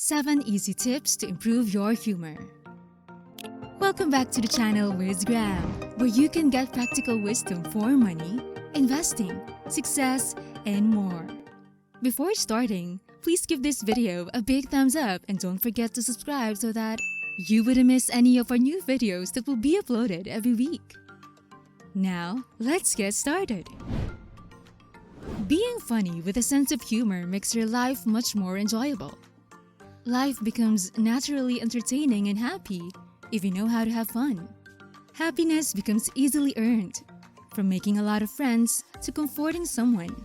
7 easy tips to improve your humor. Welcome back to the channel WISGRAM, where you can get practical wisdom for money, investing, success, and more. Before starting, please give this video a big thumbs up and don't forget to subscribe so that you wouldn't miss any of our new videos that will be uploaded every week. Now, let's get started. Being funny with a sense of humor makes your life much more enjoyable. Life becomes naturally entertaining and happy if you know how to have fun. Happiness becomes easily earned, from making a lot of friends to comforting someone.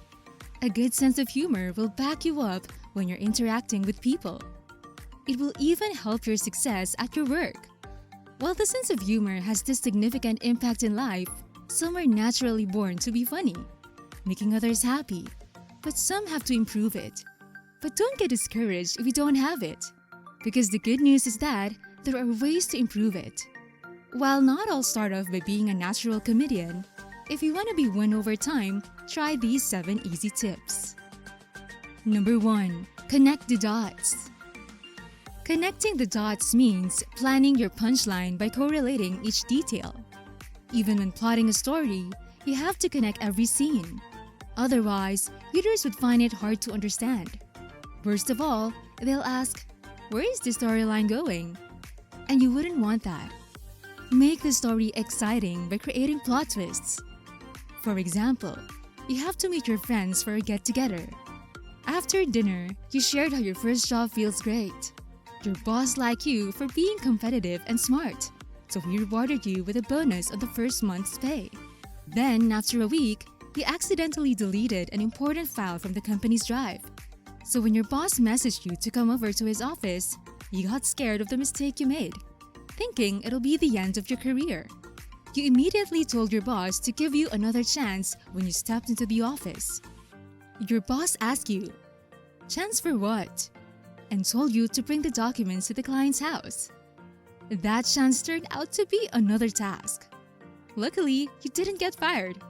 A good sense of humor will back you up when you're interacting with people. It will even help your success at your work. While the sense of humor has this significant impact in life, some are naturally born to be funny, making others happy, but some have to improve it. But don't get discouraged if you don't have it, because the good news is that there are ways to improve it. While not all start off by being a natural comedian, if you want to be one over time, try these 7 easy tips. Number 1. Connect the dots. Connecting the dots means planning your punchline by correlating each detail. Even when plotting a story, you have to connect every scene. Otherwise, readers would find it hard to understand. Worst of all, they'll ask, "Where is the storyline going?" And you wouldn't want that. Make the story exciting by creating plot twists. For example, you have to meet your friends for a get-together. After dinner, you shared how your first job feels great. Your boss liked you for being competitive and smart, so he rewarded you with a bonus on the first month's pay. Then, after a week, you accidentally deleted an important file from the company's drive. So when your boss messaged you to come over to his office, you got scared of the mistake you made, thinking it'll be the end of your career. You immediately told your boss to give you another chance when you stepped into the office. Your boss asked you, "Chance for what?" and told you to bring the documents to the client's house. That chance turned out to be another task. Luckily, you didn't get fired.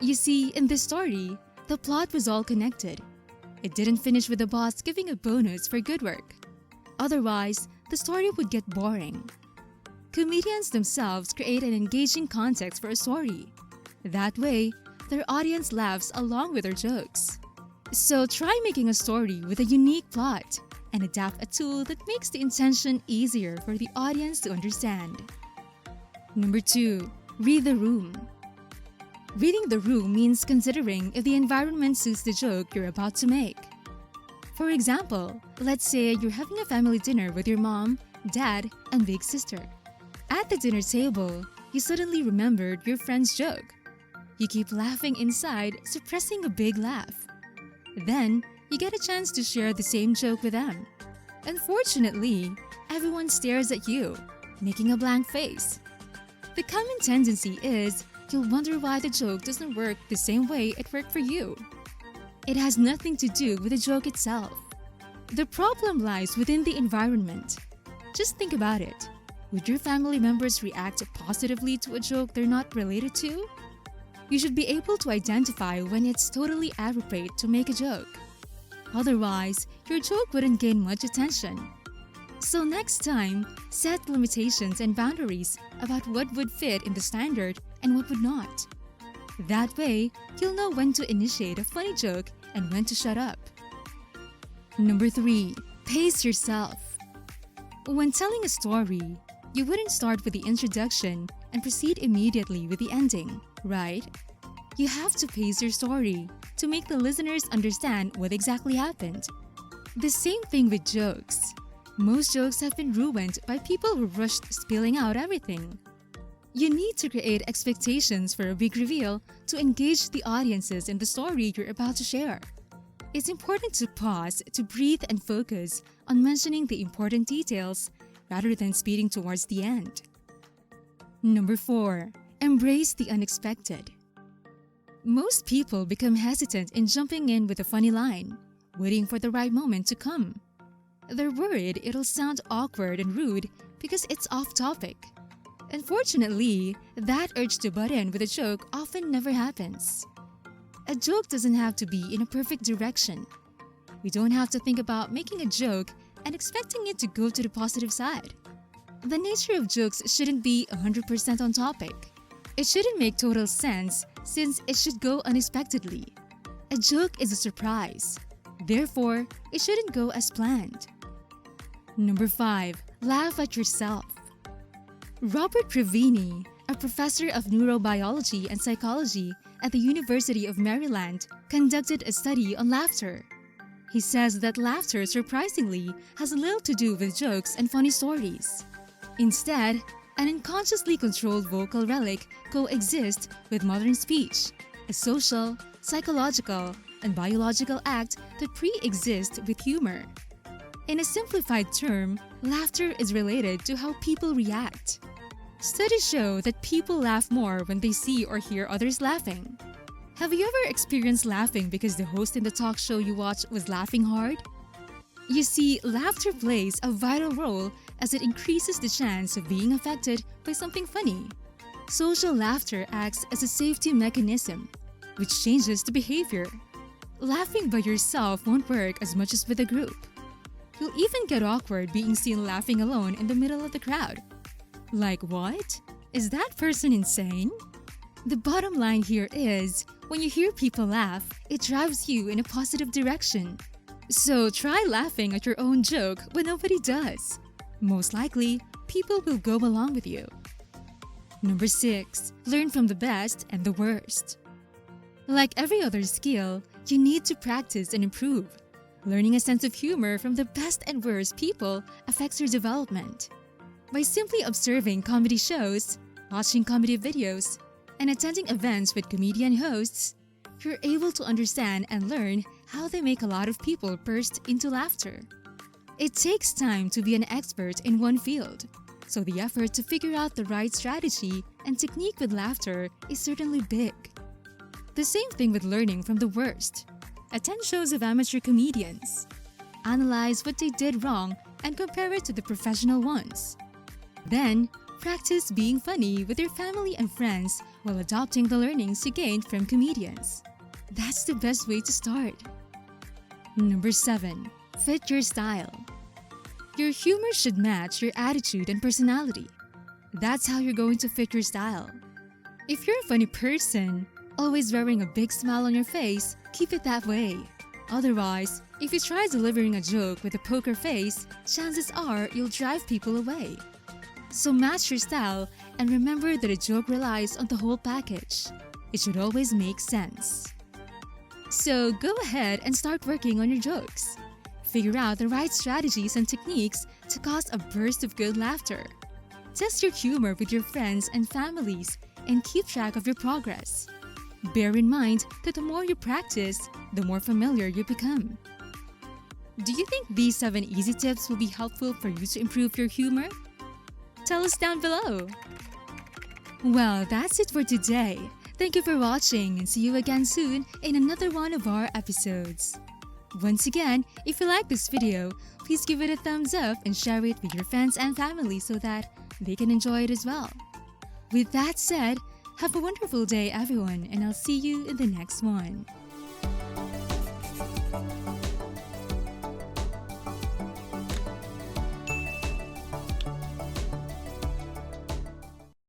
You see, in this story, the plot was all connected. It didn't finish with the boss giving a bonus for good work. Otherwise, the story would get boring. Comedians themselves create an engaging context for a story. That way, their audience laughs along with their jokes. So try making a story with a unique plot and adapt a tool that makes the intention easier for the audience to understand. Number 2. Read the room. Reading the room means considering if the environment suits the joke you're about to make. For example, let's say you're having a family dinner with your mom, dad, and big sister. At the dinner table, you suddenly remembered your friend's joke. You keep laughing inside, suppressing a big laugh. Then, you get a chance to share the same joke with them. Unfortunately, everyone stares at you, making a blank face. The common tendency is you'll wonder why the joke doesn't work the same way it worked for you. It has nothing to do with the joke itself. The problem lies within the environment. Just think about it. Would your family members react positively to a joke they're not related to? You should be able to identify when it's totally appropriate to make a joke. Otherwise, your joke wouldn't gain much attention. So next time, set limitations and boundaries about what would fit in the standard and what would not. That way, you'll know when to initiate a funny joke and when to shut up. Number 3. Pace yourself. When telling a story, you wouldn't start with the introduction and proceed immediately with the ending, right? You have to pace your story to make the listeners understand what exactly happened. The same thing with jokes. Most jokes have been ruined by people who rushed spilling out everything. You need to create expectations for a big reveal to engage the audiences in the story you're about to share. It's important to pause, to breathe and focus on mentioning the important details rather than speeding towards the end. Number 4. Embrace the unexpected. Most people become hesitant in jumping in with a funny line, waiting for the right moment to come. They're worried it'll sound awkward and rude because it's off topic. Unfortunately, that urge to butt in with a joke often never happens. A joke doesn't have to be in a perfect direction. We don't have to think about making a joke and expecting it to go to the positive side. The nature of jokes shouldn't be 100% on topic. It shouldn't make total sense since it should go unexpectedly. A joke is a surprise. Therefore, it shouldn't go as planned. Number 5. Laugh at yourself. Robert Previni, a professor of neurobiology and psychology at the University of Maryland, conducted a study on laughter. He says that laughter, surprisingly, has little to do with jokes and funny stories. Instead, an unconsciously controlled vocal relic coexists with modern speech, a social, psychological, and biological act that pre-exists with humor. In a simplified term, laughter is related to how people react. Studies show that people laugh more when they see or hear others laughing. Have you ever experienced laughing because the host in the talk show you watch was laughing hard? You see, laughter plays a vital role as it increases the chance of being affected by something funny. Social laughter acts as a safety mechanism, which changes the behavior. Laughing by yourself won't work as much as with a group. You'll even get awkward being seen laughing alone in the middle of the crowd. Like what? Is that person insane? The bottom line here is, when you hear people laugh, it drives you in a positive direction. So try laughing at your own joke when nobody does. Most likely, people will go along with you. Number 6. Learn from the best and the worst. Like every other skill, you need to practice and improve. Learning a sense of humor from the best and worst people affects your development. By simply observing comedy shows, watching comedy videos, and attending events with comedian hosts, you're able to understand and learn how they make a lot of people burst into laughter. It takes time to be an expert in one field, so the effort to figure out the right strategy and technique with laughter is certainly big. The same thing with learning from the worst. Attend shows of amateur comedians. Analyze what they did wrong and compare it to the professional ones. Then, practice being funny with your family and friends while adopting the learnings you gained from comedians. That's the best way to start. Number 7. Fit your style. Your humor should match your attitude and personality. That's how you're going to fit your style. If you're a funny person, always wearing a big smile on your face, keep it that way. Otherwise, if you try delivering a joke with a poker face, chances are you'll drive people away. So match your style and remember that a joke relies on the whole package. It should always make sense. So go ahead and start working on your jokes. Figure out the right strategies and techniques to cause a burst of good laughter. Test your humor with your friends and families and keep track of your progress. Bear in mind that the more you practice, the more familiar you become. Do you think these 7 easy tips will be helpful for you to improve your humor? Tell us down below. Well, that's it for today. Thank you for watching and see you again soon in another one of our episodes. Once again, if you like this video, please give it a thumbs up and share it with your friends and family so that they can enjoy it as well. With that said, have a wonderful day everyone, and I'll see you in the next one.